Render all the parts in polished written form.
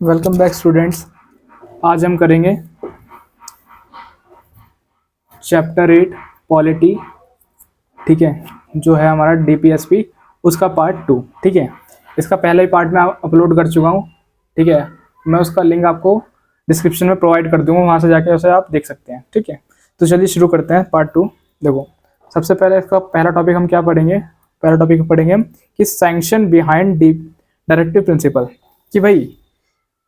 Welcome back students. आज हम करेंगे चैप्टर 8 पॉलिटी। ठीक है, जो है हमारा डीपीएसपी उसका पार्ट 2। ठीक है, इसका पहला ही पार्ट मैं अपलोड कर चुका हूँ। ठीक है, मैं उसका लिंक आपको डिस्क्रिप्शन में प्रोवाइड कर दूंगा, वहाँ से जाके उसे आप देख सकते हैं। ठीक है, तो चलिए शुरू करते हैं पार्ट 2। देखो, सबसे पहले इसका पहला टॉपिक हम क्या पढ़ेंगे? पहला टॉपिक पढ़ेंगे हम कि सैंक्शन बिहाइंड डायरेक्टिव प्रिंसिपल। कि भाई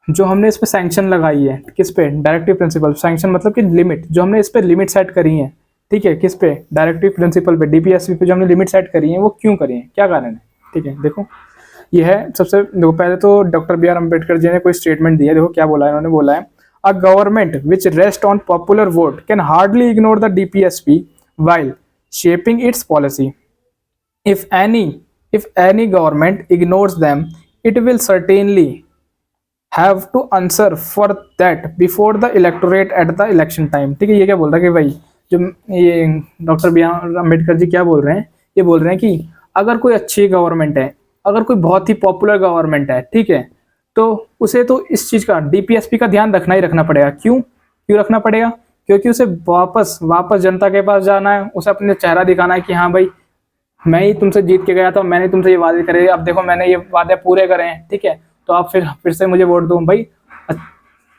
जो हमने इस पे सैंक्शन लगाई है, किस पे? Directive principle. सैंक्शन मतलब कि लिमिट, जो हमने इस पे लिमिट सेट करी है। ठीक है, किस पे? डायरेक्टिव प्रिंसिपल पे, डीपीएसपी पे जो हमने लिमिट सेट करी है वो क्यों करी है, क्या कारण है? ठीक है, देखो ये है सबसे। देखो पहले तो doctor B are Ambedkar ji ने कोई स्टेटमेंट दिया। देखो क्या बोला है, उन्होंने बोला है a government which rest on popular vote can hardly ignore the DPSP while shaping it's policy. if any if any government ignores them, it will certainly have to answer for that before the electorate at the election time। ठीक है, ये क्या बोल रहा है कि भाई जो ये doctor B are Ambedkar ji क्या बोल रहे हैं? ये बोल रहे हैं कि अगर कोई अच्छी गवर्नमेंट है, अगर कोई बहुत ही पॉपुलर गवर्नमेंट है, ठीक है, तो उसे तो इस चीज का, डीपीएसपी का ध्यान रखना ही रखना पड़ेगा। क्यों क्यों रखना पड़ेगा? क्योंकि उसे वापस वापस जनता के पास जाना है, उसे अपने चेहरा दिखाना है कि हाँ भाई मैं ही तुमसे जीत के गया था, मैंने तुमसे ये वादे करे, अब देखो मैंने ये वादे पूरे करे हैं। ठीक है, तो आप फिर से मुझे वोट दो भाई।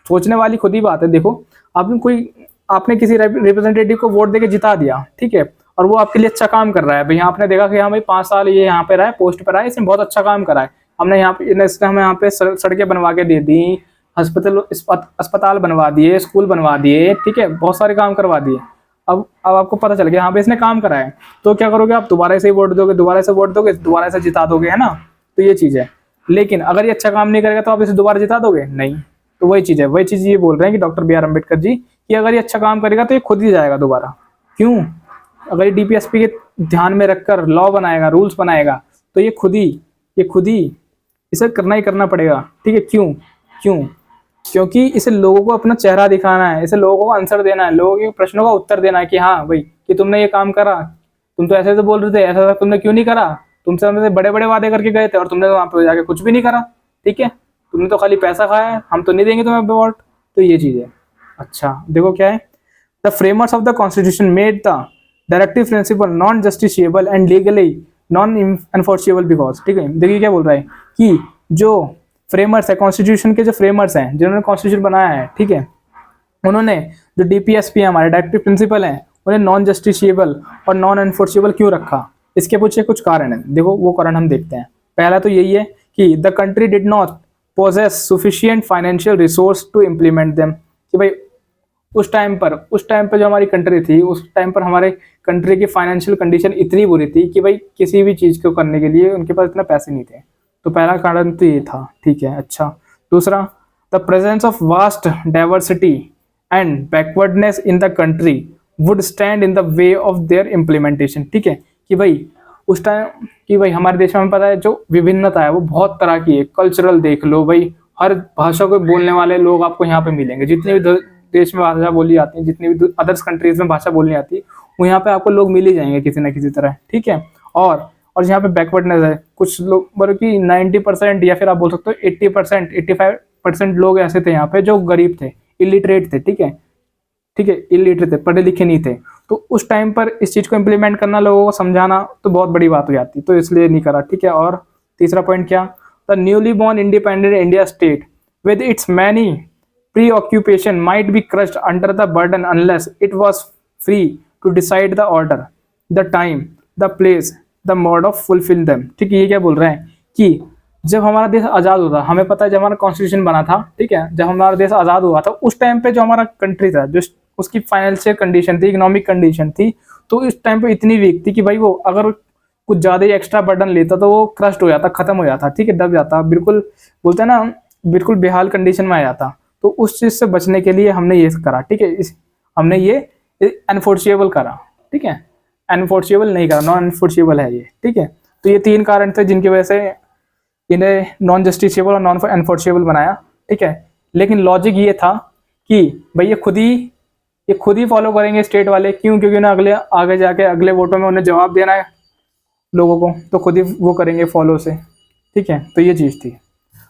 सोचने वाली खुद ही बात है। देखो, आपने किसी रिप्रेजेंटेटिव को वोट देके जिता दिया, ठीक है, और वो आपके लिए अच्छा काम कर रहा है। भाई आपने देखा कि हाँ भाई 5 साल ये यहाँ पे रहा है, पोस्ट पर रहा है, इसने बहुत अच्छा काम करा है, हमने यहाँ पे, इसने हमें यहाँ पे सड़कें बनवा के दे दी, अस्पताल बनवा दिए, स्कूल बनवा दिए, ठीक है, बहुत सारे काम करवा दिए। अब आपको पता चल गया हाँ भाई इसने काम करा है, तो क्या करोगे? आप दोबारा से वोट दोगे, दोबारा से वोट दोगे, दोबारा से जिता दोगे, है ना? तो ये चीज है। लेकिन अगर ये अच्छा काम नहीं करेगा तो आप इसे दोबारा जिता दोगे? नहीं। तो वही चीज है, वही चीज ये बोल रहे हैं कि doctor B are Ambedkar ji कि अगर ये अच्छा काम करेगा तो ये खुद ही जाएगा दोबारा। क्यों? अगर ये डीपीएसपी के ध्यान में रखकर लॉ बनाएगा, रूल्स बनाएगा, तो ये खुद ही इसे करना ही करना पड़ेगा। ठीक है, क्यों? क्यों? क्योंकि इसे लोगों को अपना चेहरा दिखाना है, इसे लोगों को आंसर देना है, लोगों के प्रश्नों का उत्तर देना है कि हाँ भाई कि तुमने ये काम करा, तुम तो ऐसे ऐसे बोल रहे थे, ऐसा तुमने क्यों नहीं करा? तुमसे हमसे बड़े बड़े वादे करके गए थे और तुमने तो वहां पे जाके कुछ भी नहीं करा। ठीक है, तुमने तो खाली पैसा खाया है, हम तो नहीं देंगे तुम्हें वोट। तो ये चीज है। अच्छा देखो क्या है, the framers of the constitution made the directive principle non justiciable and legally non enforceable because. ठीक है, देखिए क्या बोल रहा है कि जो फ्रेमर्स है, कॉन्स्टिट्यूशन के जो फ्रेमर्स हैं, जिन्होंने कॉन्स्टिट्यूशन बनाया है, ठीक है, उन्होंने जो डीपीएसपी है, हमारे डायरेक्टिव प्रिंसिपल हैं, उन्हें नॉन जस्टिशिएबल और नॉन एनफोर्सिबल क्यों रखा? इसके पीछे कुछ कारण है। देखो वो कारण हम देखते हैं। पहला तो यही है कि the country did not possess sufficient financial resource to implement them. कि भाई उस टाइम पर जो हमारी कंट्री थी, उस टाइम पर हमारे कंट्री की फाइनेंशियल कंडीशन इतनी बुरी थी कि भाई किसी भी चीज को करने के लिए उनके पास इतना पैसे नहीं थे। तो पहला कारण तो ये था। ठीक है, अच्छा दूसरा, the presence of vast diversity and backwardness in the country would stand in the way of their implementation. ठीक है, कि भाई उस टाइम कि भाई हमारे देश में पता है जो विभिन्नता है वो बहुत तरह की है। कल्चरल देख लो भाई, हर भाषा को बोलने वाले लोग आपको यहाँ पे मिलेंगे। जितने भी देश में भाषा बोली जाती है, जितनी भी अदर्स कंट्रीज में भाषा बोलनी आती है, वो यहाँ पे आपको लोग मिल ही जाएंगे किसी ना किसी तरह। ठीक है, और यहाँ पे बैकवर्डनेस है, कुछ लोग मतलब कि 90% या फिर आप बोल सकते हो 80%, 85% लोग ऐसे थे यहाँ पे जो गरीब थे, इलिटरेट थे। ठीक है, इलिटरेट थे, पढ़े लिखे नहीं थे। तो उस टाइम पर इस चीज को इम्प्लीमेंट करना, लोगों को समझाना तो बहुत बड़ी बात हो जाती, तो इसलिए नहीं करा। ठीक है, और तीसरा पॉइंट क्या, the newly born independent India state with its many preoccupation might be crushed under the burden unless it was free to decide the order, the time, the place, the mode of fulfill them। ठीक है, ये क्या बोल रहे हैं कि जब हमारा देश आज़ाद हुआ, हमें पता है जब हमारा कॉन्स्टिट्यूशन बना था, ठीक है, जब हमारा देश आज़ाद हुआ था उस टाइम पे जो हमारा कंट्री था, जो उसकी फाइनेंशियल कंडीशन थी, इकोनॉमिक कंडीशन थी, तो इस टाइम पे इतनी वीक थी कि भाई वो अगर कुछ ज़्यादा ही एक्स्ट्रा बर्डन लेता तो वो क्रस्ट हो जाता, खत्म हो जाता। ठीक है, दब जाता, बिल्कुल बोलते हैं ना, बिल्कुल बेहाल कंडीशन में आ जाता। तो उस चीज से बचने के लिए हमने ये करा। ठीक है, हमने ये एनफोर्सिएबल करा। ठीक है, एनफोर्सिएबल नहीं करा, नॉन एनफोर्सिएबल है ये। ठीक है, तो ये 3 कारण थे जिनकी वजह से इन्हें नॉन जस्टिसिएबल और नॉन एनफोर्सिएबल बनाया। ठीक है, लेकिन लॉजिक ये था कि भाई ये खुद ही फॉलो करेंगे स्टेट वाले। क्यों? क्योंकि उन्हें आगे जाके अगले वोटों में उन्हें जवाब देना है लोगों को, तो खुद ही वो करेंगे फॉलो से। ठीक है, तो ये चीज थी।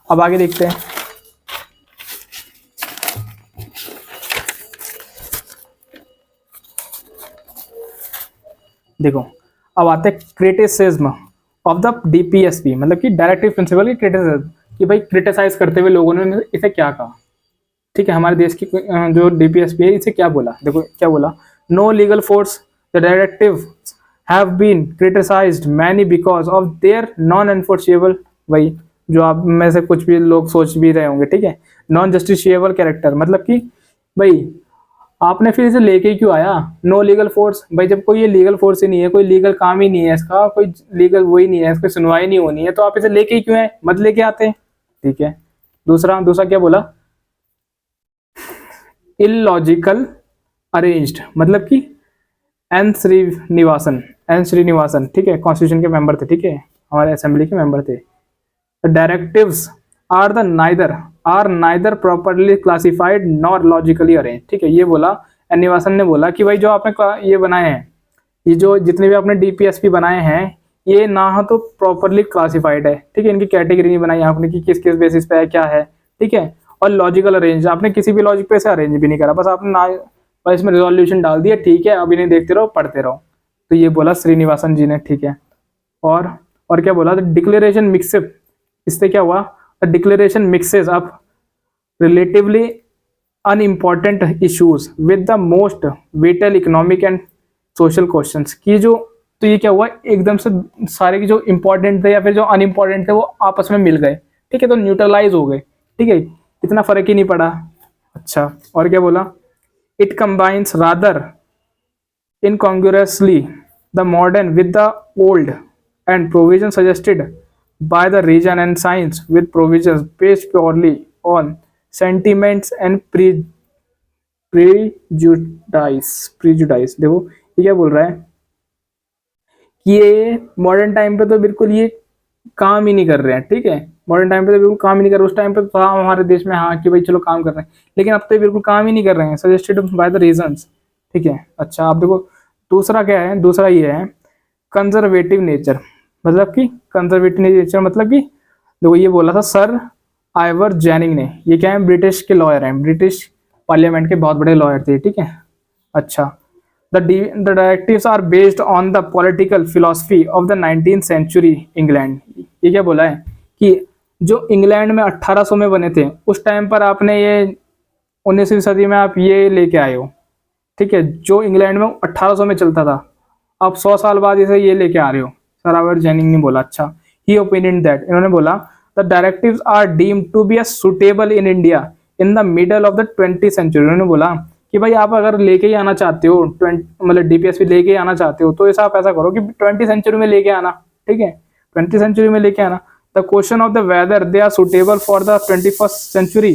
अब आगे देखते हैं। देखो अब आते हैं क्रिटिसिज्म ऑफ द डीपीएसपी, मतलब कि डायरेक्टिव प्रिंसिपल की क्रिटिसिज्म, कि भाई क्रिटिसाइज करते हुए लोगों ने इसे क्या कहा। ठीक है, हमारे देश की जो डीपीएसपी है इसे क्या बोला, देखो क्या बोला, no legal force the directive have been criticised many because of their non enforceable, वही जो आप में से कुछ भी लोग सोच भी रहे होंगे, ठीक है, नॉन जस्टिशिएबल कैरेक्टर, मतलब कि भाई आपने फिर इसे लेके ही क्यों आया, नो लीगल फोर्स, भाई जब कोई ये लीगल फोर्स ही नहीं है, कोई लीगल काम ही नहीं है इसका, कोई लीगल वही नहीं है, इसकी सुनवाई नहीं होनी है, तो आप इसे लेके ही क्यों आए, मत लेके आते। ठीक है, दूसरा दूसरा क्या बोला, इलॉजिकल अरेंज्ड, मतलब कि एन श्रीनिवासन, ठीक है, कॉन्स्टिट्यूशन के मेंबर थे, ठीक है, हमारे असेंबली के मेंबर थे। Directives are the neither properly classified nor logically arrange, ठीक है, ये बोला एन निवासन ने बोला कि भाई जो आपने ये बनाए हैं, ये जो जितने भी आपने डीपीएसपी बनाए हैं, ये ना तो प्रॉपरली क्लासिफाइड है, ठीक है, इनकी कैटेगरी नहीं बनाई आपने कि किस किस बेसिस पे है क्या है, ठीक है, और लॉजिकल अरेंज आपने किसी भी लॉजिक पे से अरेंज भी नहीं करा, बस आपने ना बस इसमें रिजोल्यूशन डाल दिया, ठीक है, अब इन्हें देखते रहो पढ़ते रहो, तो ये बोला श्रीनिवासन जी ने, ठीक है। और क्या बोला, डिक्लेरेशन मिक्सअप, इससे क्या हुआ, declaration mixes up relatively unimportant issues with the most whittle economic and social questions की जो, तो ये क्या हुआ, एकदम से सारे की जो इंपॉर्टेंट थे या फिर जो अनइम्पॉर्टेंट थे वो आपस में मिल गए, ठीक है, तो न्यूट्रलाइज हो गए, ठीक है, इतना फर्क ही नहीं पड़ा। अच्छा, और क्या बोला, it combines rather incongruously the modern with the old and provision suggested by the region and science with provisions based purely on sentiments and prejudice। देखो ये क्या बोल रहा है कि ये मॉडर्न टाइम पे तो बिल्कुल ये काम ही नहीं कर रहे हैं, ठीक है, मॉडर्न टाइम पे तो बिल्कुल काम ही नहीं कर रहे, उस टाइम पे तो था हमारे देश में हाँ कि भाई चलो काम कर रहे हैं, लेकिन अब तो ये बिल्कुल काम ही नहीं कर रहे हैं, सजेस्टेड बाय द रीजंस, ठीक है। अच्छा, आप देखो दूसरा क्या है, दूसरा ये है कंजर्वेटिव नेचर, मतलब कि कंजर्वेटिव नेचर मतलब कि देखो ये बोला था सर आइवर जेनिंग ने, ये क्या है, ब्रिटिश के लॉयर हैं, ब्रिटिश पार्लियामेंट के बहुत बड़े लॉयर थे, ठीक है। अच्छा, the directives are based on the political philosophy of the 19th century England। ये क्या बोला है कि जो इंग्लैंड में 1800 में बने थे, उस टाइम पर आपने ये 19वीं सदी में आप ये लेके आए हो, ठीक है, जो इंग्लैंड में 1800 में चलता था, आप 100 साल बाद इसे ये लेके आ रहे हो, सर आवर जेनिंग ने बोला। अच्छा, ही ओपिनियन दैट, इन्होंने बोला the directives are deemed to be a suitable in India in the middle of the 20th century. उन्होंने बोला कि भाई आप अगर लेके ही आना चाहते हो, मतलब डीपीएसपी लेके ही आना चाहते हो, तो ऐसा आप ऐसा करो कि 20th सेंचुरी में लेके आना, ठीक है, 20th सेंचुरी में लेके आना। The question of the whether they are suitable for the 21st century,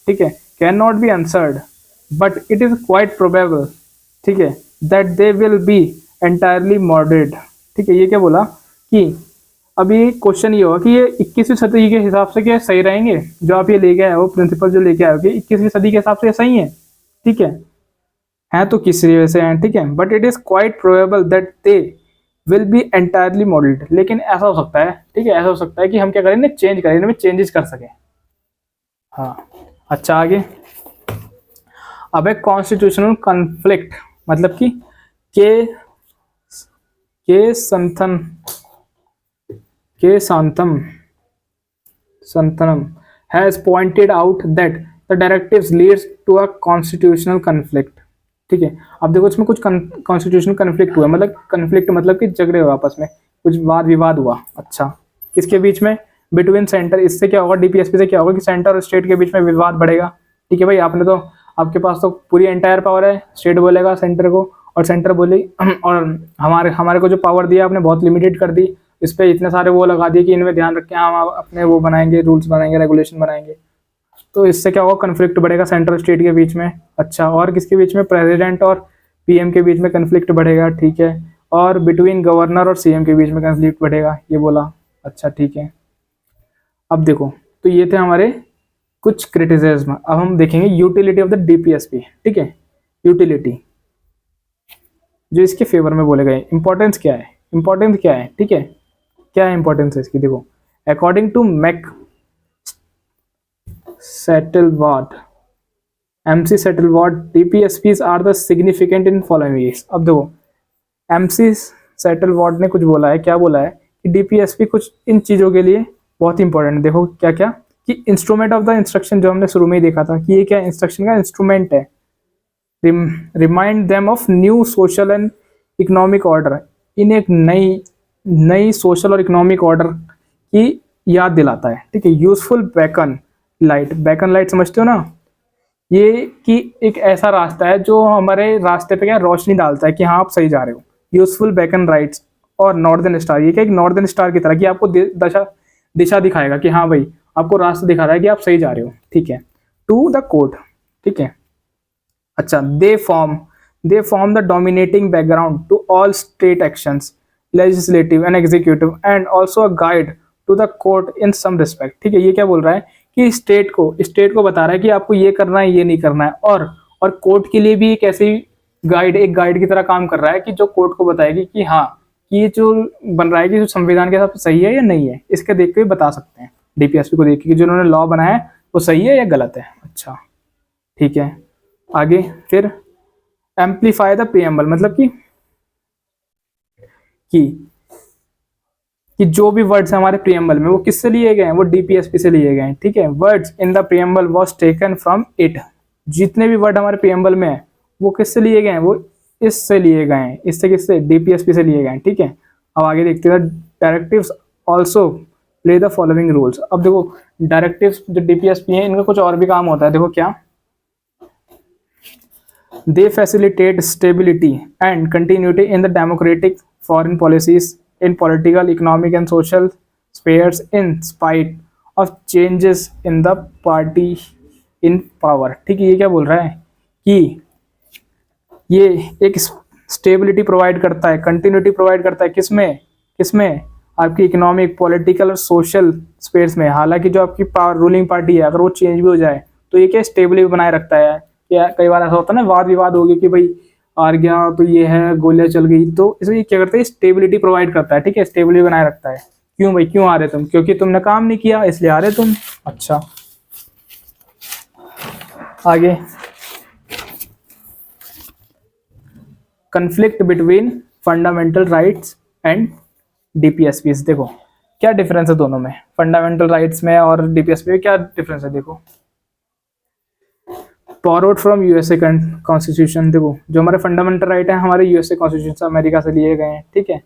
ठीक है, can not be answered but it is quite probable, ठीक है, that they will be entirely moderate, ठीक है। ये क्या बोला कि अभी क्वेश्चन ये होगा कि ये 21वीं सदी के हिसाब से क्या सही रहेंगे, जो आप ये लेके आए हो प्रिंसिपल जो लेके आए हो, कि 21वीं सदी के हिसाब से सही है, ठीक है तो किस वजह से हैं, ठीक है, but it is quite probable that they will be entirely modelled, लेकिन ऐसा हो सकता है, ठीक है, ऐसा हो सकता है कि हम क्या करें, चेंज करें, इनमें चेंजेस कर सकें। हाँ, अच्छा आगे, अब एक कॉन्स्टिट्यूशनल कॉन्फ्लिक्ट, मतलब कि K Santhanam K Santhanam has pointed out that the directives leads to a constitutional conflict, ठीक है। अब देखो इसमें कुछ कॉन्स्टिट्यूशनल कॉन्फ्लिक्ट हुआ, मतलब कॉन्फ्लिक्ट मतलब कि झगड़े हुए आपस में, कुछ वाद विवाद हुआ। अच्छा, किसके बीच में, बिटवीन सेंटर, इससे क्या होगा, डीपीएसपी से क्या होगा कि सेंटर और स्टेट के बीच में विवाद बढ़ेगा, ठीक है भाई, आपने तो आपके पास तो पूरी एंटायर पावर है, स्टेट बोलेगा सेंटर को और सेंटर बोले और हमारे को जो पावर दिया आपने बहुत लिमिटेड कर दी, इस पर इतने सारे वो लगा दिए कि इनमें ध्यान रखें, हम अपने वो बनाएंगे, रूल्स बनाएंगे, रेगुलेशन बनाएंगे, तो इससे क्या होगा, कन्फ्लिक्ट बढ़ेगा सेंट्रल स्टेट के बीच में। अच्छा, और किसके बीच में, प्रेसिडेंट और पीएम के बीच में कन्फ्लिक्ट बढ़ेगा, ठीक है, और बिटवीन गवर्नर और सीएम के बीच में कन्फ्लिक्ट बढ़ेगा, ये बोला। अच्छा, ठीक है, अब देखो, तो ये थे हमारे कुछ क्रिटिसिज्म। अब हम देखेंगे यूटिलिटी ऑफ द डीपीएसपी, ठीक है, यूटिलिटी जो इसके फेवर में बोले गए, इंपॉर्टेंस क्या है, इंपॉर्टेंस क्या है, ठीक है, क्या है इंपॉर्टेंस है इसकी, देखो अकॉर्डिंग टू मैक Setalvad MC Setalvad, DPSPs are the significant in following ways. अब देखो एमसी सेटलवॉर्ड ने कुछ बोला है, क्या बोला है कि डीपीएसपी कुछ इन चीज़ों के लिए बहुत इंपॉर्टेंट है। देखो क्या क्या, कि इंस्ट्रूमेंट ऑफ द इंस्ट्रक्शन, जो हमने शुरू में ही देखा था कि ये क्या इंस्ट्रक्शन का इंस्ट्रूमेंट है। Remind them of new social and economic order, इन्हें एक नई नई सोशल और इकोनॉमिक ऑर्डर की याद दिलाता है। ठीक है, useful beacon light, beacon light समझते हो ना, ये कि एक ऐसा रास्ता है जो हमारे रास्ते पे क्या रोशनी डालता है कि हाँ आप सही जा रहे हो। यूजफुल बेकन राइट्स और नॉर्दर्न स्टार, ये क्या एक नॉर्दर्न स्टार की तरह कि आपको दिशा दिखाएगा कि हाँ भाई आपको रास्ता दिखा रहा है कि आप सही जा रहे हो। ठीक है, टू द कोर्ट। ठीक है, अच्छा, they form the dominating background to all state actions, legislative and executive and also a guide to the court in some respect. ठीक है, ये क्या बोल रहा है कि स्टेट को बता रहा है कि आपको ये करना है, ये नहीं करना है, और कोर्ट के लिए भी एक ऐसी एक गाइड की तरह काम कर रहा है कि जो कोर्ट को बताएगी कि हाँ कि ये जो बन रहा है कि जो संविधान के हिसाब से सही है या नहीं है, इसके देख के बता सकते हैं डीपीएसपी को देख के कि जो उन्होंने लॉ बनाया है वो सही है या गलत है। अच्छा ठीक है, आगे फिर एम्पलीफाई द प्रीएम्बल, मतलब कि जो भी वर्ड्स हमारे प्रीएम्बल में वो किससे लिए गए हैं, वो डीपीएसपी से लिए गए हैं। ठीक है, words in the preamble was taken from it, जितने भी वर्ड हमारे प्रीएम्बल में है वो किससे लिए गए हैं, वो इससे लिए गए हैं। इससे किससे, डीपीएसपी से लिए गए हैं। ठीक है, अब आगे देखते हैं, directives also play the following rules. अब देखो डायरेक्टिव्स जो डीपीएसपी है इनका कुछ और भी काम होता है। देखो क्या, they facilitate stability and continuity in the democratic foreign policies in political, economic and social spheres in spite of changes in the party in power। ठीक है, ये क्या बोल रहा है कि ये एक स्टेबिलिटी प्रोवाइड करता है, कंटिन्यूटी प्रोवाइड करता है, किसमें किसमें, आपकी इकोनॉमिक, पॉलिटिकल और सोशल स्पेयर्स में। हालांकि जो आपकी रूलिंग पार्टी है अगर वो चेंज भी हो जाए तो ये क्या स्टेबिलिटी बनाए रखता है। या कई बार ऐसा होता है ना, वाद विवाद हो गया कि भाई हार गया तो ये है, गोलियां चल गई, तो इसमें क्या करता है, स्टेबिलिटी प्रोवाइड करता है। ठीक है, स्टेबिलिटी बनाए रखता है। क्यों भाई, क्यों आ रहे तुम, क्योंकि तुमने काम नहीं किया इसलिए आ रहे तुम। अच्छा आगे, conflict between fundamental rights and DPSPs. देखो क्या डिफरेंस है दोनों में, फंडामेंटल राइट्स में और डीपीएसपी में क्या डिफरेंस है। देखो बोरोड फ्रॉम यूएसए कॉन्स्टिट्यूशन, देखो जो हमारे फंडामेंटल राइट है हमारे यूएसए कॉन्स्टिट्यूशन से, अमेरिका से लिए गए हैं। ठीक है,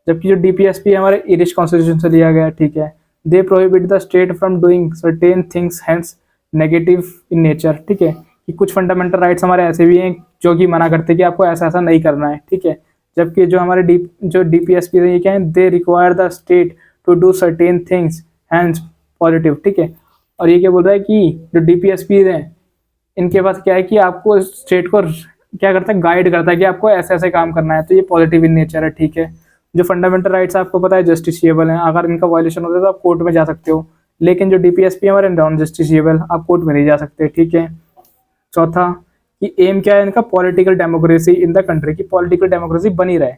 जबकि जो डीपीएसपी है हमारे इरिश कॉन्स्टिट्यूशन से लिया गया है। ठीक है, they prohibit the state from doing certain things hence negative in nature. ठीक है, कि कुछ फंडामेंटल राइट्स हमारे ऐसे भी हैं जो कि मना करते हैं कि आपको ऐसा ऐसा नहीं करना है। ठीक है, जबकि जो हमारे डीपीएसपी है ये क्या है, they require the state to do certain things hence positive. ठीक है, और ये क्या बोल रहा है कि जो डीपीएसपी है इनके पास क्या है कि आपको स्टेट को क्या करता है, गाइड करता है कि आपको ऐसे ऐसे काम करना है, तो ये पॉजिटिव इन नेचर है। ठीक है, जो फंडामेंटल राइट्स आपको पता है जस्टिसिएबल हैं, अगर इनका वायलेशन होता है तो आप कोर्ट में जा सकते हो, लेकिन जो डीपीएसपी हमारे नॉन जस्टिसिएबल, आप कोर्ट में नहीं जा सकते। ठीक है, चौथा कि एम क्या है इनका, political democracy in the country, की पॉलिटिकल डेमोक्रेसी बनी रहे।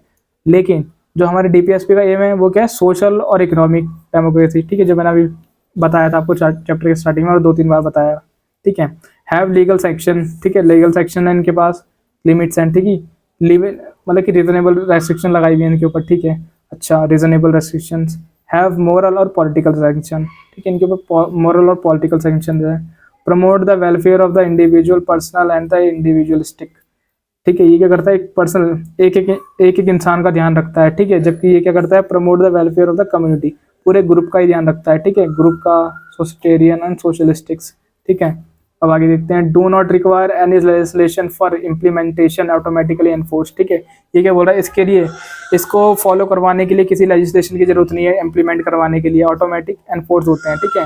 लेकिन जो हमारे डीपीएसपी का एम है वो क्या है, सोशल और इकोनॉमिक डेमोक्रेसी। ठीक है, जो मैंने अभी बताया था आपको चैप्टर के स्टार्टिंग में और 2-3 बार बताया। ठीक है, हैव लीगल सेक्शन। ठीक है, लीगल सेक्शन है इनके पास, लिमिट्स हैं। ठीक है, लिमिट मतलब कि रिजनेबल रेस्ट्रिक्शन लगाई हुई है इनके ऊपर। ठीक है, अच्छा, रिजनेबल रेस्ट्रिक्शंस, हैव मोरल और पॉलिटिकल सैंक्शन। ठीक है, इनके ऊपर मोरल और पॉलिटिकल सैंक्शन है। Promote the welfare of the individual, personal and the individualistic. ठीक है, ये क्या करता है, एक पर्सनल एक इंसान का ध्यान रखता है। ठीक है, जबकि ये क्या करता है, promote the welfare of the community, पूरे ग्रुप का ही ध्यान रखता है। ठीक है, ग्रुप का, सोसिटेरियन एंड सोशलिस्टिक्स। ठीक है, अब आगे देखते हैं, do not require any legislation for implementation automatically enforce. ठीक है, ये क्या बोल रहा है, इसके लिए, इसको फॉलो करवाने के लिए किसी लेजिस्लेशन की जरूरत नहीं है, इम्प्लीमेंट करवाने के लिए ऑटोमेटिक एनफोर्स होते हैं। ठीक है,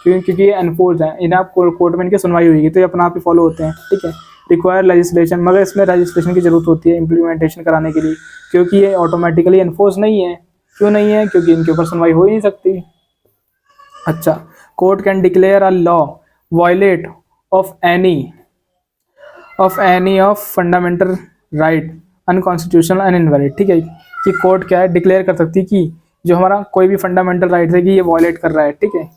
क्योंकि ये एनफोर्स है, इन्हें आप कोर्ट में इनकी सुनवाई हुई तो ये अपना आप ही फॉलो होते हैं। ठीक है, रिक्वायर लेजिस्लेशन, मगर इसमें रजिस्ट्रेशन की जरूरत होती है इम्प्लीमेंटेशन कराने के लिए, क्योंकि ये ऑटोमेटिकली एनफोर्स नहीं है। क्यों नहीं है, क्योंकि इनके ऊपर सुनवाई हो ही नहीं सकती। अच्छा, court can declare a law violate of any of fundamental right unconstitutional and invalid। ठीक है, कि कोर्ट क्या है, डिक्लेयर कर सकती है कि जो हमारा कोई भी फंडामेंटल राइट है कि ये वायलेट कर रहा है। ठीक है,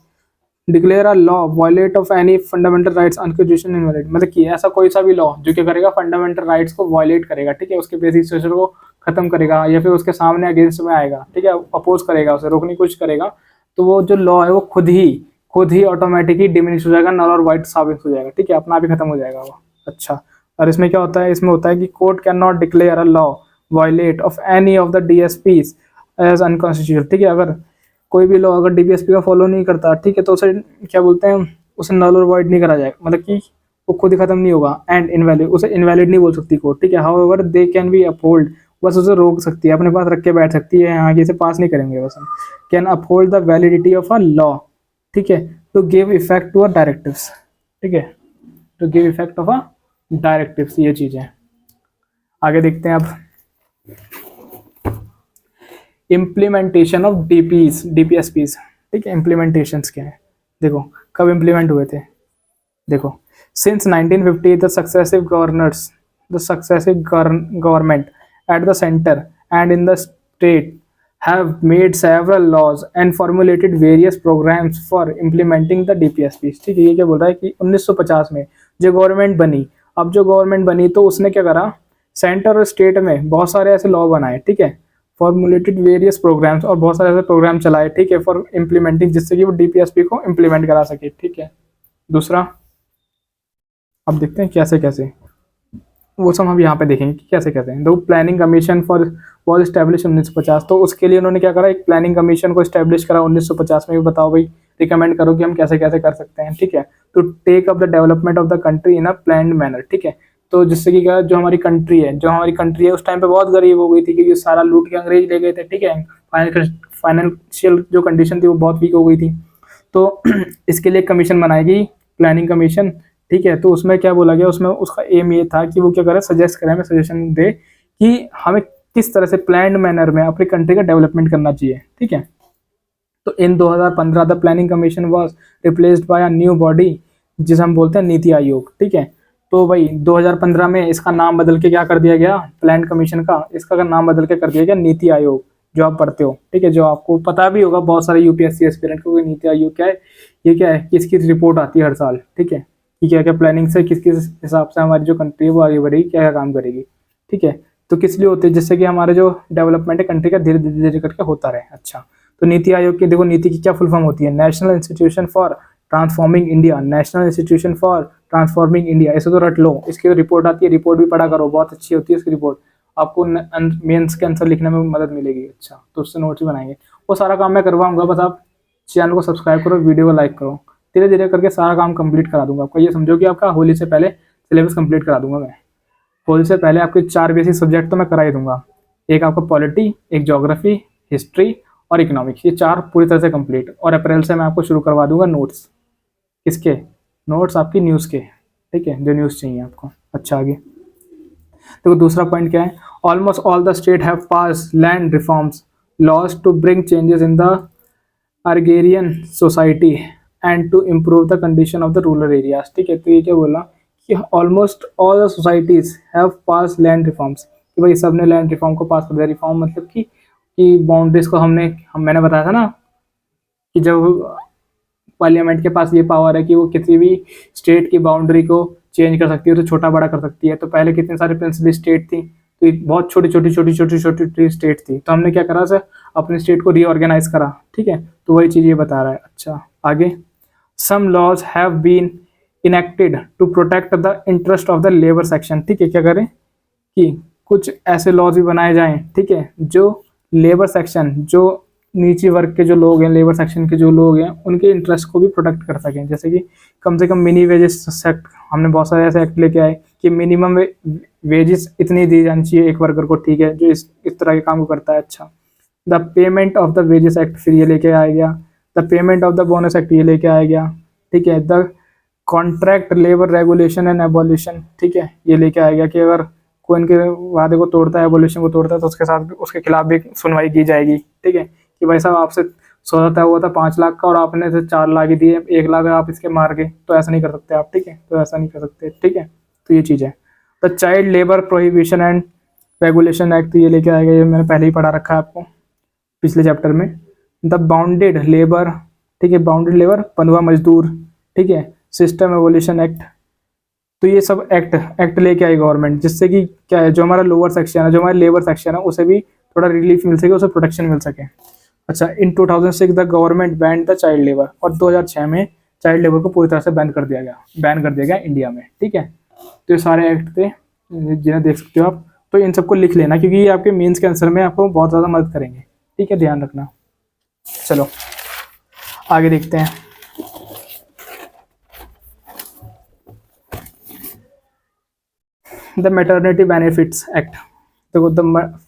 declare a law violate of any fundamental rights unconstitutional invalid, मतलब कि ऐसा कोई सा भी लॉ जो क्या करेगा, फंडामेंटल राइट्स को वायलेट करेगा। ठीक है, उसके बेसिस को खत्म करेगा या फिर उसके सामने अगेंस्ट में आएगा, ठीक है, अपोज करेगा, उसे रोकने की कोशिश करेगा, तो वो जो लॉ है वो खुद ही ऑटोमेटिकली डिमिनिश हो जाएगा, नल और वाइड साबित हो जाएगा, ठीक है, अपना आप ही खत्म हो जाएगा वो। अच्छा, और इसमें क्या होता है, इसमें होता है कि court can not declare a law violate of any of the DSPs as unconstitutional, ठीक है, अगर कोई भी लॉ अगर डीपीएसपी का फॉलो नहीं करता, ठीक है, तो उसे क्या बोलते हैं, उसे नल और वाइड नहीं करा जाएगा, मतलब कि वो खुद ही खत्म नहीं होगा, एंड इनवैलिड, उसे इनवैलिड नहीं बोल सकती कोर्ट, ठीक है, however they can be uphold, बस उसे रोक सकती है, अपने पास रख के बैठ सकती है, हाँ, कि इसे पास नहीं करेंगे बस हम, can uphold the validity of a law, ठीक है, to give effect to a directives, ठीक है, to give effect of a directives, ये चीजें। आगे देखते हैं अब इम्प्लीमेंटेशन ऑफ डीपीएसपीज, ठीक है, इम्प्लीमेंटेशंस क्या है, देखो कब इम्प्लीमेंट हुए थे, देखो since 1950 the successive government at the centre and in the state have made several laws and formulated various programs for implementing the DPSPs, ठीक है, ये क्या बोल रहा है कि 1950 में जो गवर्नमेंट बनी, अब जो गवर्नमेंट बनी तो उसने क्या करा, सेंटर और स्टेट में बहुत सारे ऐसे लॉ बनाए, ठीक है, फॉर्मुलेटेड वेरियस प्रोग्राम्स, और बहुत सारे ऐसे प्रोग्राम चलाए, ठीक है, फॉर इम्प्लीमेंटिंग, जिससे कि वो डीपीएसपी को इम्प्लीमेंट करा सके, ठीक है। दूसरा अब देखते हैं कैसे कैसे, वो सब हम यहाँ पे देखेंगे कि कैसे कैसे। दो planning commission for was establish 1950, तो उसके लिए उन्होंने क्या करा, एक प्लानिंग कमीशन को स्टैब्लिश करा 1950 में। भी बताओ भाई, रिकमेंड करो कि हम कैसे कैसे कर सकते हैं, ठीक है, तो take up the development of the country in a planned manner, ठीक है, तो जिससे कि क्या, जो हमारी कंट्री है उस टाइम पे बहुत गरीब हो गई थी, क्योंकि सारा लूट के अंग्रेज ले गए थे, ठीक है, फाइनेंशियल जो कंडीशन थी वो बहुत वीक हो गई थी, तो इसके लिए कमीशन बनाएगी, प्लानिंग कमीशन, ठीक है, तो उसमें क्या बोला गया, उसमें उसका एम ये था कि वो क्या करे, सजेस्ट करे, हमें सजेशन दे कि हमें किस तरह से प्लान्ड मैनर में अपनी कंट्री का डेवलपमेंट करना चाहिए, ठीक है। तो इन 2015 the planning commission was replaced by a new body, जिसे हम बोलते हैं नीति आयोग, ठीक है, तो भाई 2015 में इसका नाम बदल के क्या कर दिया गया, प्लान कमीशन का, इसका नाम बदल के कर दिया गया नीति आयोग, जो आप पढ़ते हो, ठीक है, जो आपको पता भी होगा बहुत सारे यूपीएससी एस्पिरेंट को, नीति आयोग क्या है, ये क्या है, किसकी रिपोर्ट आती है हर साल, ठीक है, कि क्या क्या प्लानिंग से किस किस हिसाब से हमारी जो कंट्री है वो आगे बढ़ेगी, क्या क्या काम करेगी, ठीक है, तो किस लिए होती है, जिससे कि हमारे जो डेवलपमेंट है कंट्री का धीरे धीरे धीरे करके होता रहे। अच्छा, तो नीति आयोग की देखो, नीति की क्या फुल फॉर्म होती है, national institution for transforming India, national institution for transforming India, इसे तो रट लो, इसकी रिपोर्ट आती है, रिपोर्ट भी पढ़ा करो, बहुत अच्छी होती है इसकी रिपोर्ट, आपको मेंस के आंसर लिखने में मदद मिलेगी। अच्छा, तो उससे नोट्स भी बनाएंगे, वो सारा काम मैं करवाऊंगा, बस आप चैनल को सब्सक्राइब करो, वीडियो को लाइक करो, धीरे धीरे करके सारा काम कंप्लीट करा दूंगा आपको। ये समझो कि आपका होली से पहले सिलेबस कंप्लीट करा दूंगा मैं, होली से पहले आपके 4 बेसिक सब्जेक्ट तो मैं करा ही दूंगा, एक आपका पॉलिटी, एक ज्योग्राफी, हिस्ट्री और इकोनॉमिक्स, ये 4 पूरी तरह से कंप्लीट, और अप्रैल से मैं आपको शुरू करवा दूंगा नोट्स, किसके नोट्स, आपकी न्यूज़ के, ठीक है, जो न्यूज़ चाहिए आपको। अच्छा, आगे देखो दूसरा पॉइंट क्या है, almost all the state have pass land reforms laws to bring changes in the agrarian society and to improve the condition of the rural areas, ठीक है, तो ये क्या बोला कि almost all the societies have pass land reforms, कि भाई सबने लैंड रिफॉर्म को पास कर दिया, रिफॉर्म मतलब कि बाउंड्रीज को मैंने बताया था ना कि जब पार्लियामेंट के पास ये पावर है कि वो किसी भी स्टेट की बाउंड्री को चेंज कर सकती है, तो छोटा बड़ा कर सकती है, तो पहले कितने सारे प्रिंसिपल स्टेट थी, तो बहुत छोटी छोटी स्टेट थी, तो हमने क्या करा सर, अपने स्टेट को रीऑर्गेनाइज करा, ठीक है, तो वही चीज़ ये बता रहा है। अच्छा, आगे some laws have been enacted to protect the interest of the labour section, ठीक है, क्या करें कि कुछ ऐसे लॉज भी बनाए जाएं, ठीक है, जो लेबर सेक्शन, जो नीचे वर्ग के जो लोग हैं, लेबर सेक्शन के जो लोग हैं, उनके इंटरेस्ट को भी प्रोटेक्ट कर सकें, जैसे कि कम से कम मिनी वेजेस एक्ट, हमने बहुत सारे ऐसे एक्ट लेके आए कि मिनिमम वेजेस इतनी दी जानी चाहिए एक वर्कर को, ठीक है, जो इस तरह के काम को करता है। अच्छा, the payment of the wages act फिर ये लेके आया गया, the payment of the bonus act ये लेके आया गया, ठीक है, the contract labour regulation and abolition, ठीक है, ये लेके आया गया कि अगर कोई इनके वादे को तोड़ता है, एबॉलिशन को तोड़ता है, तो उसके साथ उसके खिलाफ भी सुनवाई की जाएगी, ठीक है, कि भाई साहब आपसे सौदा तय हुआ था 5 लाख का और आपने से 4 लाख ही दिए, 1 लाख आप इसके मार गए, तो ऐसा नहीं कर सकते आप, ठीक है, तो ऐसा नहीं कर सकते, ठीक है, तो ये चीज़ है। The child labour prohibition and regulation act ये लेके आएगा, ये मैंने पहले ही पढ़ा रखा है आपको पिछले चैप्टर में। द बाउंडेड लेबर, ठीक है, बाउंडेड लेबर, बंधुआ मजदूर, ठीक है, सिस्टम एवोल्यूशन एक्ट, तो ये सब एक्ट एक्ट लेके आई गवर्नमेंट, जिससे कि क्या है, जो हमारा लोअर सेक्शन है, जो हमारा लेबर सेक्शन है, उसे भी थोड़ा रिलीफ मिल सके, उसे प्रोटेक्शन मिल सके। अच्छा, इन 2006 the government band the child labour, और 2006 में चाइल्ड लेबर को पूरी तरह से बैन कर दिया गया इंडिया में। ठीक है, तो ये सारे एक्ट थे जिन्हें देख सकते हो आप। तो इन सबको लिख लेना, क्योंकि ये आपके मेंस के आंसर में आपको बहुत ज़्यादा मदद करेंगे। ठीक है, ध्यान रखना। चलो आगे देखते हैं। द मैटरनिटी बेनिफिट्स एक्ट, देखो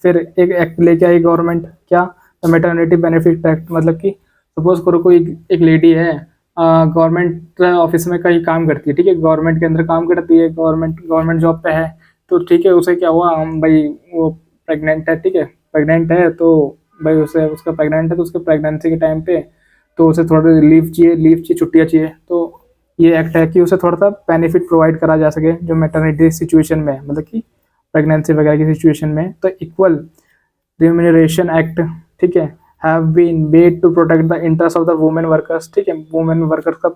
फिर एक एक्ट लेके आई गवर्नमेंट, क्या, द मैटरनिटी बेनिफिट एक्ट। मतलब कि सपोज करो कोई एक लेडी है, गवर्नमेंट ऑफिस में कहीं काम करती है, ठीक है, गवर्नमेंट के अंदर काम करती है, गवर्नमेंट जॉब पे है, तो ठीक है, उसे क्या हुआ, भाई वो प्रेग्नेंट है, ठीक है, प्रेग्नेंट है, तो भाई उसे उसका प्रेग्नेंट है, तो उसके प्रेगनेंसी के टाइम पे तो उसे थोड़ा लीव चाहिए, छुट्टियाँ चाहिए। तो ये एक्ट है कि उसे थोड़ा सा बेनिफिट प्रोवाइड करा जा सके, जो मैटरनिटी सिचुएशन में, मतलब कि प्रेगनेंसी वगैरह की सिचुएशन में। तो इक्वल रिम्यूनरेशन एक्ट, ठीक है, have been made to protect the interest of the women workers. ठीक है, वुमेन वर्कर्स का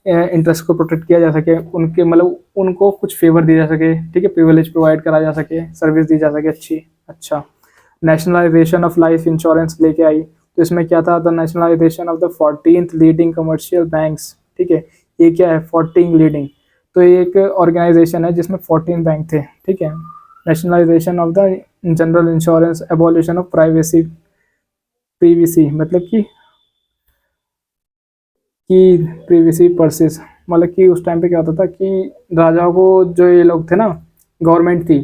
इंटरेस्ट को प्रोटेक्ट किया जा सके, उनके मतलब उनको कुछ फेवर दिया जा सके, ठीक है, प्रिविलेज प्रोवाइड करा जा सके, सर्विस दी जा सके अच्छी। अच्छा, नेशनलाइजेशन ऑफ लाइफ इंश्योरेंस लेके आई, तो इसमें क्या था, the nationalisation of the 14th leading commercial banks. ठीक है, ये क्या है, 14 लीडिंग, तो ये एक ऑर्गेनाइजेशन है जिसमें 14 बैंक थे। ठीक है, nationalisation of the general insurance, abolition of privacy, PVC, मतलब कि प्रीवियसली परसेस, मतलब कि उस टाइम पे क्या होता था कि राजाओं को, जो ये लोग थे ना, गवर्नमेंट थी,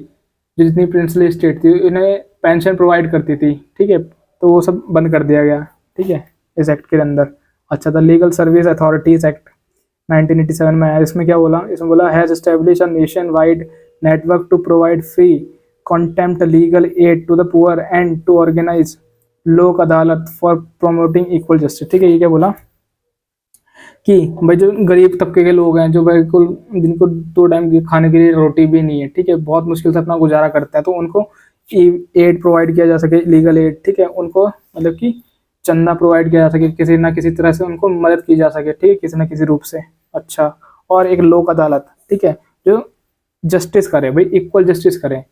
जो जितनी प्रिंसली स्टेट थी, इन्हें पेंशन प्रोवाइड करती थी। ठीक है, तो वो सब बंद कर दिया गया। ठीक है, इस एक्ट के अंदर। अच्छा, the legal service authorities act 1987 में आया। इसमें क्या बोला, इसमें बोला has establish a nation wide network to provide free contempt legal aid to the poor and to organise Lok Adalat for promoting equal justice. ठीक है, ये क्या बोला कि भाई जो गरीब तबके के लोग हैं, जो बिल्कुल जिनको 2 टाइम खाने के लिए रोटी भी नहीं है, ठीक है, बहुत मुश्किल से अपना गुजारा करते हैं, तो उनको एड प्रोवाइड किया जा सके, लीगल एड। ठीक है, उनको मतलब कि चंदा प्रोवाइड किया जा सके, किसी ना किसी तरह से उनको मदद की जा सके, ठीक है, किसी ना किसी रूप से। अच्छा, और एक लोक अदालत, ठीक है, जो जस्टिस करे, भाई इक्वल जस्टिस करे।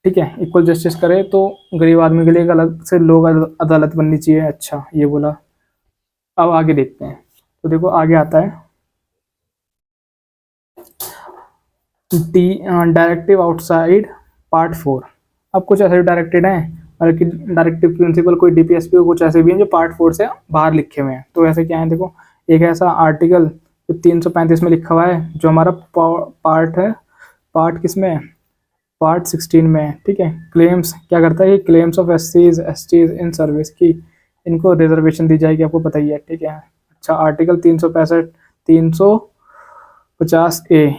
ठीक है, इक्वल जस्टिस करे, तो गरीब आदमी के लिए एक अलग से लोक अदालत बननी चाहिए। अच्छा, ये बोला। अब आगे देखते हैं, तो देखो आगे आता है डायरेक्टिव आउटसाइड पार्ट 4। अब कुछ ऐसे डायरेक्टेड हैं, मतलब कि डायरेक्टिव प्रिंसिपल कोई डीपीएसपी को कुछ ऐसे भी हैं जो पार्ट 4 से बाहर लिखे हुए हैं। तो ऐसे क्या है, देखो एक ऐसा आर्टिकल जो 335 में लिखा हुआ है, जो हमारा पार्ट है, पार्ट किस में है, पार्ट 16 में है। ठीक है, क्लेम्स क्या करता है, claims of STs in service की, इनको रिजर्वेशन दी जाएगी, आपको पता ही है। ठीक है, अच्छा, आर्टिकल 365 350A,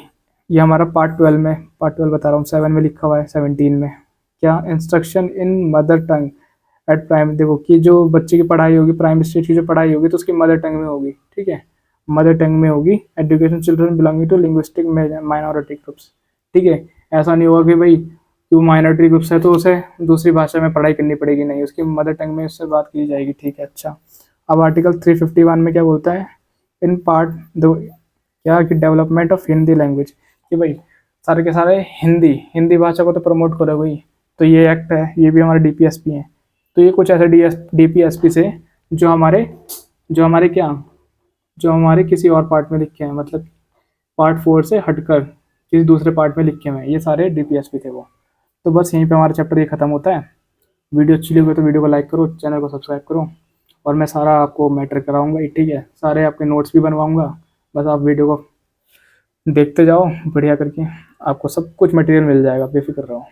ये हमारा पार्ट 12 में, पार्ट 12 बता रहा हूँ, 7 में लिखा हुआ है, 17 में क्या, instruction in mother tongue at prime. देखो कि जो बच्चे की पढ़ाई होगी, प्राइमरी स्टेज की जो पढ़ाई होगी, तो उसकी मदर टंग में होगी। ठीक है, मदर टंग में होगी। Education children belonging to linguistic minority groups. ठीक है, ऐसा नहीं होगा कि भाई वो माइनॉरिटी ग्रुप्स है तो उसे दूसरी भाषा में पढ़ाई करनी पड़ेगी, नहीं, उसकी मदर टंग में उससे बात की जाएगी। ठीक है, अच्छा, अब आर्टिकल 351 में क्या बोलता है, इन पार्ट दो क्या, कि डेवलपमेंट ऑफ हिंदी लैंग्वेज, कि भाई सारे के सारे हिंदी भाषा को तो प्रमोट करो भाई। तो ये एक्ट है, ये भी हमारे डीपीएसपी हैं। तो ये कुछ ऐसे डीपीएसपी से जो हमारे क्या, जो हमारे किसी और पार्ट में लिखे हैं, मतलब पार्ट 4 से हटकर किसी दूसरे पार्ट में लिखे हुए हैं, ये सारे डीपीएसपी थे वो। तो बस यहीं पे हमारा चैप्टर ये खत्म होता है। वीडियो अच्छी लगी तो वीडियो को लाइक करो, चैनल को सब्सक्राइब करो, और मैं सारा आपको मैटर कराऊंगा ही। ठीक है, सारे आपके नोट्स भी बनवाऊंगा, बस आप वीडियो को देखते जाओ बढ़िया करके, आपको सब कुछ मटेरियल मिल जाएगा, बेफिक्र रहो।